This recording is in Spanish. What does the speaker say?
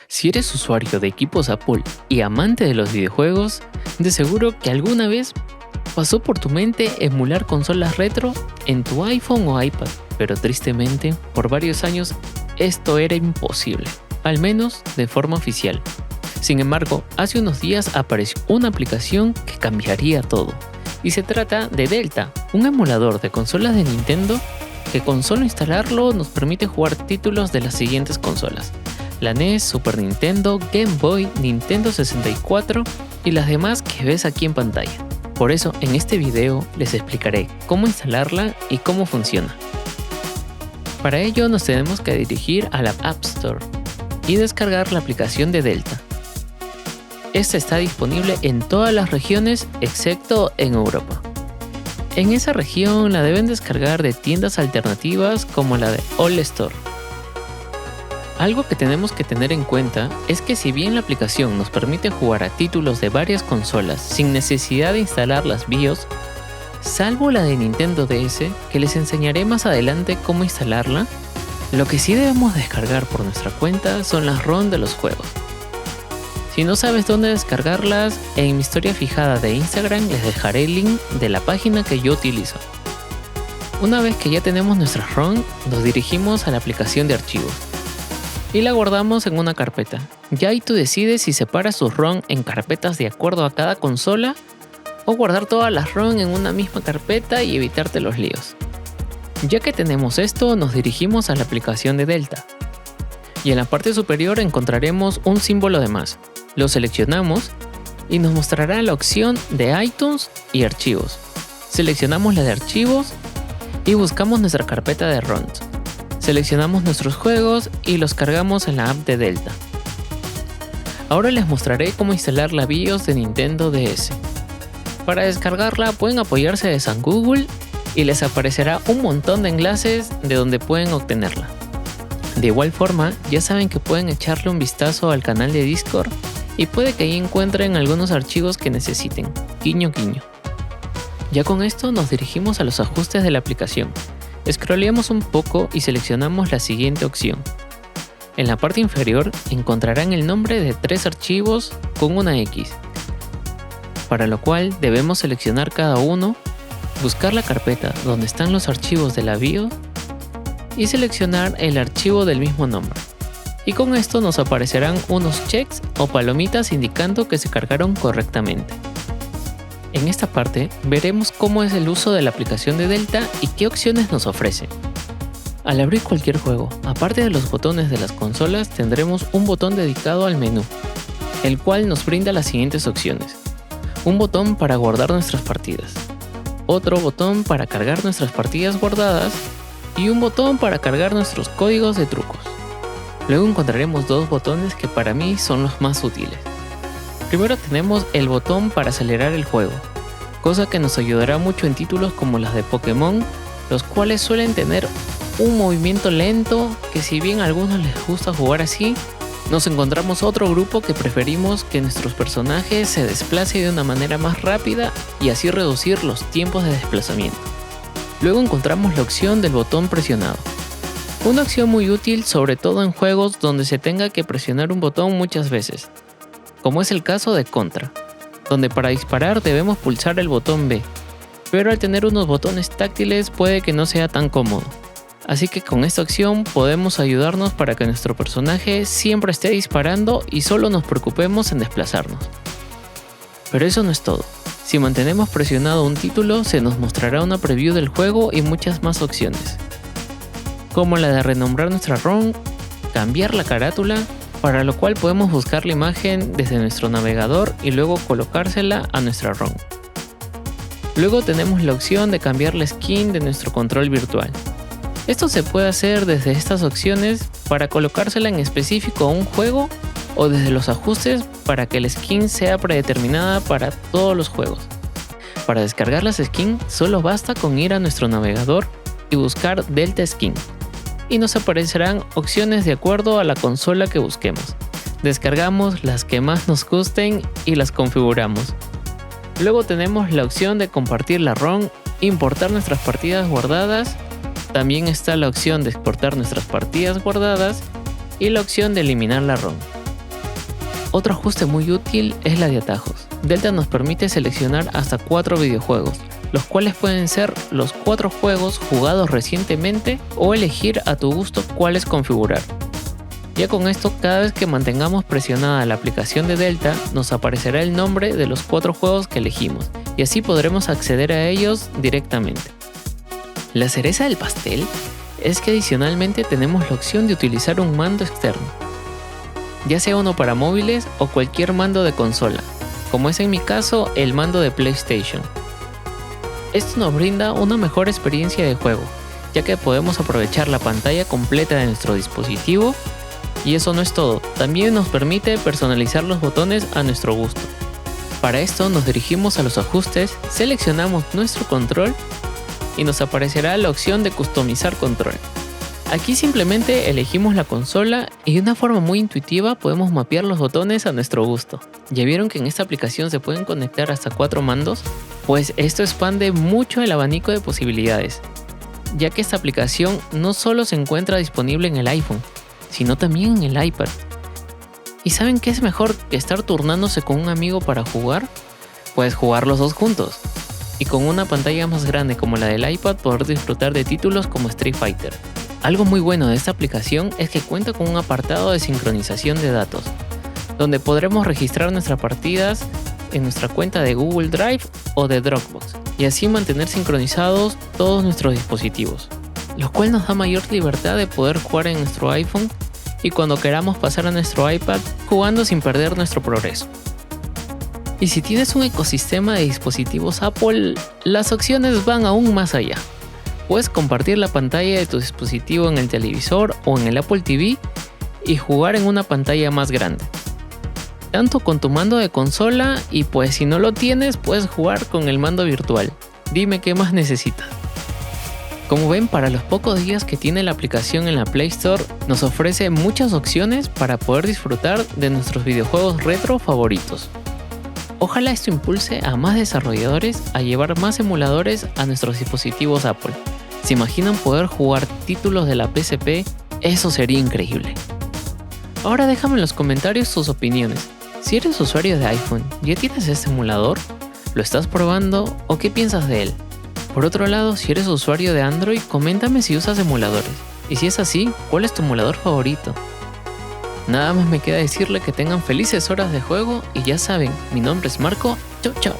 Si eres usuario de equipos Apple y amante de los videojuegos, de seguro que alguna vez pasó por tu mente emular consolas retro en tu iPhone o iPad, pero tristemente, por varios años esto era imposible, al menos de forma oficial. Sin embargo, hace unos días apareció una aplicación que cambiaría todo, y se trata de Delta, un emulador de consolas de Nintendo que con solo instalarlo nos permite jugar títulos de las siguientes consolas: la NES, Super Nintendo, Game Boy, Nintendo 64 y las demás que ves aquí en pantalla. Por eso en este video les explicaré cómo instalarla y cómo funciona. Para ello nos tenemos que dirigir a la App Store y descargar la aplicación de Delta. Esta está disponible en todas las regiones excepto en Europa. En esa región la deben descargar de tiendas alternativas como la de All Store. Algo que tenemos que tener en cuenta es que si bien la aplicación nos permite jugar a títulos de varias consolas sin necesidad de instalar las BIOS, salvo la de Nintendo DS, que les enseñaré más adelante cómo instalarla, lo que sí debemos descargar por nuestra cuenta son las ROM de los juegos. Si no sabes dónde descargarlas, en mi historia fijada de Instagram les dejaré el link de la página que yo utilizo. Una vez que ya tenemos nuestra ROM, nos dirigimos a la aplicación de archivos y la guardamos en una carpeta. Ya ahí tú decides si separas tus ROM en carpetas de acuerdo a cada consola o guardar todas las ROM en una misma carpeta y evitarte los líos. Ya que tenemos esto, nos dirigimos a la aplicación de Delta y en la parte superior encontraremos un símbolo de más. Lo seleccionamos y nos mostrará la opción de iTunes y archivos. Seleccionamos la de archivos y buscamos nuestra carpeta de ROMs. Seleccionamos nuestros juegos y los cargamos en la app de Delta. Ahora les mostraré cómo instalar la BIOS de Nintendo DS. Para descargarla pueden apoyarse de San Google y les aparecerá un montón de enlaces de donde pueden obtenerla. De igual forma, ya saben que pueden echarle un vistazo al canal de Discord y puede que ahí encuentren algunos archivos que necesiten. Guiño guiño. Ya con esto nos dirigimos a los ajustes de la aplicación. Scrolleamos un poco y seleccionamos la siguiente opción. En la parte inferior encontrarán el nombre de 3 archivos con una X, para lo cual debemos seleccionar cada uno, buscar la carpeta donde están los archivos de la BIOS y seleccionar el archivo del mismo nombre. Y con esto nos aparecerán unos checks o palomitas indicando que se cargaron correctamente. En esta parte veremos cómo es el uso de la aplicación de Delta y qué opciones nos ofrece. Al abrir cualquier juego, aparte de los botones de las consolas, tendremos un botón dedicado al menú, el cual nos brinda las siguientes opciones: un botón para guardar nuestras partidas, otro botón para cargar nuestras partidas guardadas y un botón para cargar nuestros códigos de trucos. Luego encontraremos 2 botones que para mí son los más útiles. Primero tenemos el botón para acelerar el juego, cosa que nos ayudará mucho en títulos como las de Pokémon, los cuales suelen tener un movimiento lento que, si bien a algunos les gusta jugar así, nos encontramos otro grupo que preferimos que nuestros personajes se desplacen de una manera más rápida y así reducir los tiempos de desplazamiento. Luego encontramos la opción del botón presionado. Una opción muy útil sobre todo en juegos donde se tenga que presionar un botón muchas veces, como es el caso de Contra, donde para disparar debemos pulsar el botón B, pero al tener unos botones táctiles puede que no sea tan cómodo. Así que con esta opción podemos ayudarnos para que nuestro personaje siempre esté disparando y solo nos preocupemos en desplazarnos. Pero eso no es todo. Si mantenemos presionado un título, se nos mostrará una preview del juego y muchas más opciones, como la de renombrar nuestra ROM, cambiar la carátula, para lo cual podemos buscar la imagen desde nuestro navegador y luego colocársela a nuestra ROM. Luego tenemos la opción de cambiar la skin de nuestro control virtual. Esto se puede hacer desde estas opciones para colocársela en específico a un juego o desde los ajustes para que la skin sea predeterminada para todos los juegos. Para descargar las skins solo basta con ir a nuestro navegador y buscar Delta Skin y nos aparecerán opciones de acuerdo a la consola que busquemos. Descargamos las que más nos gusten y las configuramos. Luego tenemos la opción de compartir la ROM, importar nuestras partidas guardadas. También está la opción de exportar nuestras partidas guardadas y la opción de eliminar la ROM. Otro ajuste muy útil es la de atajos. Delta nos permite seleccionar hasta 4 videojuegos, los cuales pueden ser los 4 juegos jugados recientemente o elegir a tu gusto cuáles configurar. Ya con esto, cada vez que mantengamos presionada la aplicación de Delta, nos aparecerá el nombre de los 4 juegos que elegimos y así podremos acceder a ellos directamente. La cereza del pastel es que adicionalmente tenemos la opción de utilizar un mando externo, ya sea uno para móviles o cualquier mando de consola, como es en mi caso el mando de PlayStation. Esto nos brinda una mejor experiencia de juego, ya que podemos aprovechar la pantalla completa de nuestro dispositivo. Y eso no es todo, también nos permite personalizar los botones a nuestro gusto. Para esto nos dirigimos a los ajustes, seleccionamos nuestro control y nos aparecerá la opción de customizar control. Aquí simplemente elegimos la consola y de una forma muy intuitiva podemos mapear los botones a nuestro gusto. ¿Ya vieron que en esta aplicación se pueden conectar hasta 4 mandos? Pues esto expande mucho el abanico de posibilidades, ya que esta aplicación no solo se encuentra disponible en el iPhone, sino también en el iPad. ¿Y saben qué es mejor que estar turnándose con un amigo para jugar? Pues jugar los dos juntos, y con una pantalla más grande como la del iPad poder disfrutar de títulos como Street Fighter. Algo muy bueno de esta aplicación es que cuenta con un apartado de sincronización de datos, donde podremos registrar nuestras partidas en nuestra cuenta de Google Drive o de Dropbox, y así mantener sincronizados todos nuestros dispositivos, lo cual nos da mayor libertad de poder jugar en nuestro iPhone y cuando queramos pasar a nuestro iPad jugando sin perder nuestro progreso. Y si tienes un ecosistema de dispositivos Apple, las opciones van aún más allá. Puedes compartir la pantalla de tu dispositivo en el televisor o en el Apple TV y jugar en una pantalla más grande, tanto con tu mando de consola y pues si no lo tienes puedes jugar con el mando virtual. Dime qué más necesitas. Como ven, para los pocos días que tiene la aplicación en la Play Store, nos ofrece muchas opciones para poder disfrutar de nuestros videojuegos retro favoritos. Ojalá esto impulse a más desarrolladores a llevar más emuladores a nuestros dispositivos Apple. ¿Se imaginan poder jugar títulos de la PSP? Eso sería increíble. Ahora déjame en los comentarios tus opiniones. Si eres usuario de iPhone, ¿ya tienes este emulador? ¿Lo estás probando o qué piensas de él? Por otro lado, si eres usuario de Android, coméntame si usas emuladores. Y si es así, ¿cuál es tu emulador favorito? Nada más me queda decirle que tengan felices horas de juego y ya saben, mi nombre es Marco. Chau chau.